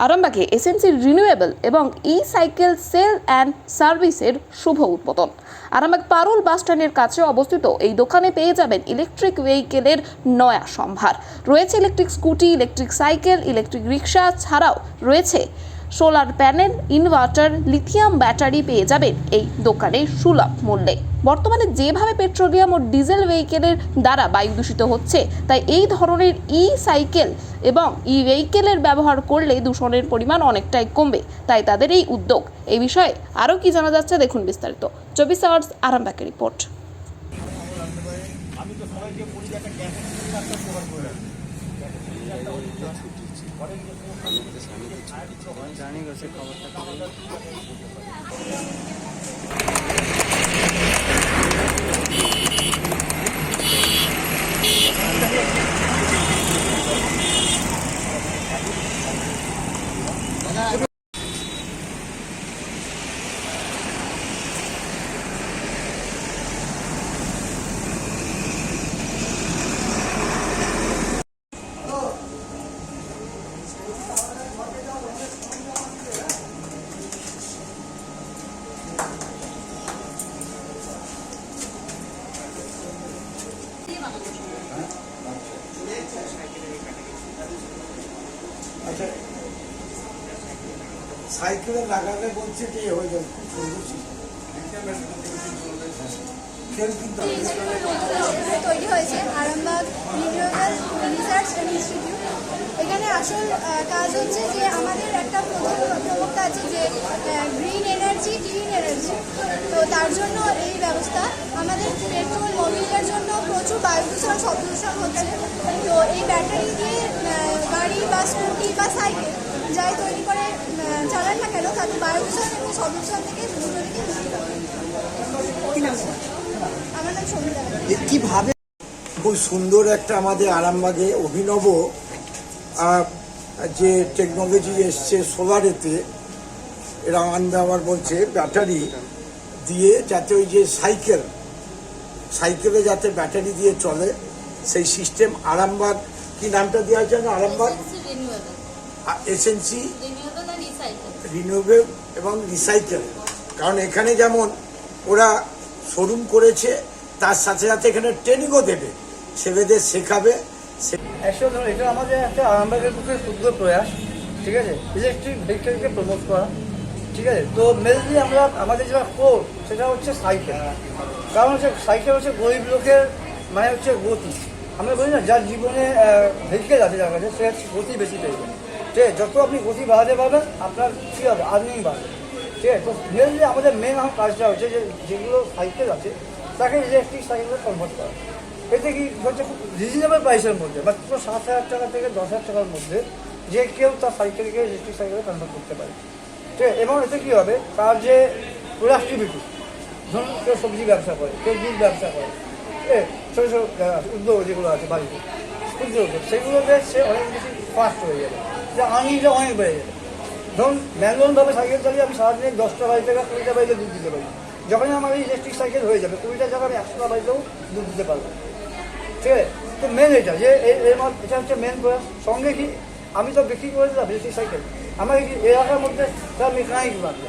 আরামবাগে SNC renewable এবং cycle sell and সার্ভিসের শুভ উদ্বোধন। আরামবাগ পারুল বাস স্ট্যান্ডের কাছে অবস্থিত এই দোকানে পেয়ে যাবেন ইলেকট্রিক ভেহিকেলের নয়া সম্ভার। রয়েছে electric scooty, electric cycle, electric rickshaw ছাড়াও রয়েছে solar panel, inverter, lithium battery পেয়ে যাবেন এই দোকানে সুলভ মূল্যে। বর্তমানে যেভাবে পেট্রোলিয়াম ও ডিজেল ভেহিকেলের দ্বারা বায়ু দূষিত হচ্ছে, তাই এই ধরনের সাইকেল এবং ভেহিকেলের ব্যবহার করলে দূষণের পরিমাণ অনেকটাই কমবে। তাই তাদের এই উদ্যোগ। এই বিষয়ে আরও কি জানা যাচ্ছে দেখুন বিস্তারিত 24 আওয়ার্স আরামবাগের রিপোর্ট। জানি গেছে খবরটা। আচ্ছা, সাইকেলে লাগালে বলছে যে হয়ে যাবে, খুব সুন্দর তৈরি হয়েছে আরামবাগ রিনিউয়েবল রিসার্চ ইনস্টিটিউট। এখানে আসল কাজ হচ্ছে যে আমাদের একটা প্রবক্তা আছে যে গ্রিন এনার্জি, ক্লিন এনার্জি। তো তার জন্য এই ব্যবস্থা। আমাদের পেট্রোল মোবিলের জন্য প্রচুর বায়ু দূষণ, শব্দ দূষণ হচ্ছে। তো এই ব্যাটারি দিয়ে গাড়ি বা স্কুটি বা সাইকেল যাই তৈরি করে চালান না কেন, তাদের বায়ু দূষণ এবং শব্দ দূষণ থেকে দুটো দিকে মুক্তি পাবে। আমার নাম সঙ্গীতা। কিভাবে খুব সুন্দর একটা আমাদের আরামবাগে অভিনব যে টেকনোলজি এসছে সোলারেতে, এরা আনবে আবার বলছে ব্যাটারি দিয়ে, যাতে ওই যে সাইকেলে যাতে ব্যাটারি দিয়ে চলে সেই সিস্টেম আরামবাগ, কি নামটা দেওয়া হয়েছে না, আরামবাগ এসএনসি রিনিউয়েবল এবং রিসাইকেল। কারণ এখানে যেমন ওরা শোরুম করেছে, তার সাথে সাথে এখানে ট্রেনিংও দেবে, ছেলেদের শেখাবে। অ্যাকচুয়ালি ধরুন, এটা আমাদের একটা আরামবাগের পক্ষে ক্ষুদ্র প্রয়াস, ঠিক আছে, ইলেকট্রিক ভেহিকেলকে প্রমোট করা, ঠিক আছে। তো মেনলি আমরা আমাদের যেটা কোর সেটা হচ্ছে সাইকেল। কারণ হচ্ছে সাইকেল হচ্ছে গরিব লোকের মানে হচ্ছে গতি। আমরা বলি না, যার জীবনে ভেহিকেল আছে যার কাছে, সে গতি বেশি পেয়ে, ঠিক আছে। যত আপনি গতি বাড়াতে পারবেন আপনার কী হবে, আর্নিং বাড়বে, ঠিক আছে। তো মেনলি আমাদের মেন কাজটা হচ্ছে যে যেগুলো সাইকেল আছে তাকে ইলেকট্রিক সাইকেলে কনভার্ট করা। এতে কি হচ্ছে, খুব রিজনেবল প্রাইসের মধ্যে, মাত্র 7,000 টাকা থেকে 10,000 টাকার মধ্যে যে কেউ তার সাইকেলকে ইলেকট্রিক সাইকেলে কনভার্ট করতে পারে, ঠিক আছে। এবং এতে কী হবে, তার যে প্রোডাক্টিভিটি, ধরুন কেউ সবজি ব্যবসা করে, কেউ দুধ ব্যবসা করে, ছোটো ছোটো উদ্যোগ যেগুলো আছে বাড়িতে, উদ্যোগ, সেগুলোতে সে অনেক বেশি ফাস্ট হয়ে যাবে, যে আর্নিংটা অনেক বেড়ে যাবে। ধরুন ম্যানুয়ালভাবে সাইকেল চালিয়ে আমি সারাদিনে 10টা বাড়িতে 20টা বাড়িতে দুধ দিতে পারি। যখনই আমার এই ইলেকট্রিক সাইকেল হয়ে যাবে, 20টা জায়গায় আমি 100টা বাড়িতেও দুধ দিতে পারবো, ঠিক আছে। তো মেন এটা যে এটা হচ্ছে মেন প্রয়াস। সঙ্গে কি আমি তো বিক্রি করে দিলাম ইলেকট্রিক সাইকেল, আমার এই এলাকার মধ্যে তার মেকানিক লাগবে,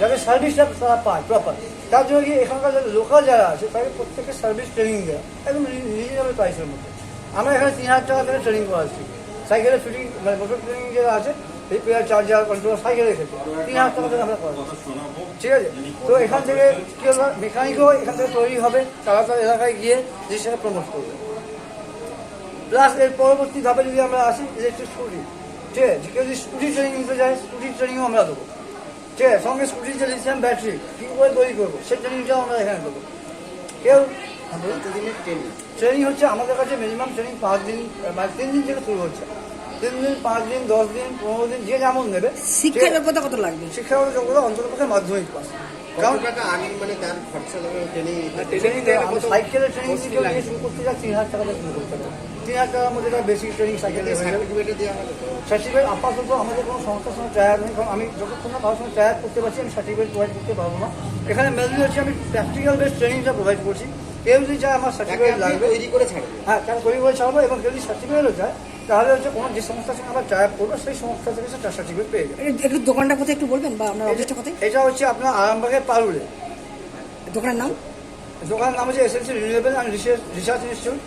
যাতে সার্ভিসটা তারা পায় প্রপার। তার জন্য কি এখানকার যারা লোকাল যারা আছে তাকে প্রত্যেকের সার্ভিস ট্রেনিং দেওয়া একদম রিজনেবল প্রাইসের মধ্যে। আমরা এখানে 3,000 টাকা থেকে ট্রেনিং করাচ্ছি। সাইকেলের ফিটিং মানে মোটর ট্রেনিং যারা আছে, এই পেয়ার চার্জার কন্ট্রোল সাইকেলের ক্ষেত্রে 3,000 টাকা থেকে আমরা করাচ্ছি, ঠিক আছে। তো এখান থেকে কী হবে, মেকানিকও এখান থেকে তৈরি হবে, তারা তার এলাকায় গিয়ে জিনিসটাকে প্রমোট করবে। প্লাস এর পরবর্তী ধাপে যদি আমরা আসি ইলেকট্রিক স্কুটি, ঠিক আছে। কেউ যদি স্কুটি ট্রেনিং নিতে চায়, স্কুটি ট্রেনিংও আমরা দেবো, ঠিক আছে। সঙ্গে স্কুটির যে লিথিয়াম ব্যাটারি কী করে তৈরি করবো সেই ট্রেনিংটাও আমরা এখানে দেবো। কেউ ট্রেনিং হচ্ছে আমাদের কাছে মিনিমাম ট্রেনিং 5 দিন, মানে 3 দিন থেকে শুরু হচ্ছে। 3 দিন, 5 দিন, 10 দিন, 15 দিন, যে যেমন নেবে। শিক্ষা যোগ্যতা কত লাগবে? শিক্ষাগত যোগ্যতা অন্ততপক্ষে মাধ্যমিক পাস। কারণ সাইকেলের ট্রেনিং শুরু করতে যা 3,000 টাকা দিয়ে শুরু করতে হবে। 3,000 টাকার মধ্যে তার বেসিক ট্রেনিং সাইকেল সার্টিফিকেট আপাতত আমাদের কোনো সংস্থার সঙ্গে ট্রায়াল নেই, কারণ আমি যতক্ষণ না কারোর সঙ্গে ট্রায়াল করতে পারছি আমি সার্টিফিকেট প্রোভাইড করতে পারবো না। এখানে মেনলি হচ্ছে আমি প্র্যাকটিক্যাল বেস ট্রেনিংটা প্রোভাইড করছি। কেউ যদি চায় আমার সার্টিফিকেট লাগবে, হ্যাঁ, তৈরি করে ছাড়বো, এবং কেউ যদি সার্টিফিকেটও চায় তাহলে হচ্ছে কোনো যে সংস্থার সঙ্গে আমরা টাই আপ করবো সেই সংস্থা থেকে সে ট্রাস্ট সার্টিফিকেট পেয়ে যাবে। একটু দোকানটা কোথায় একটু বলবেন বা আপনার অফিসটা কোথায়? এটা হচ্ছে আপনার আরামবাগের পারুলে। দোকানের নাম? দোকানের নাম হচ্ছে SNC renewable and research institute.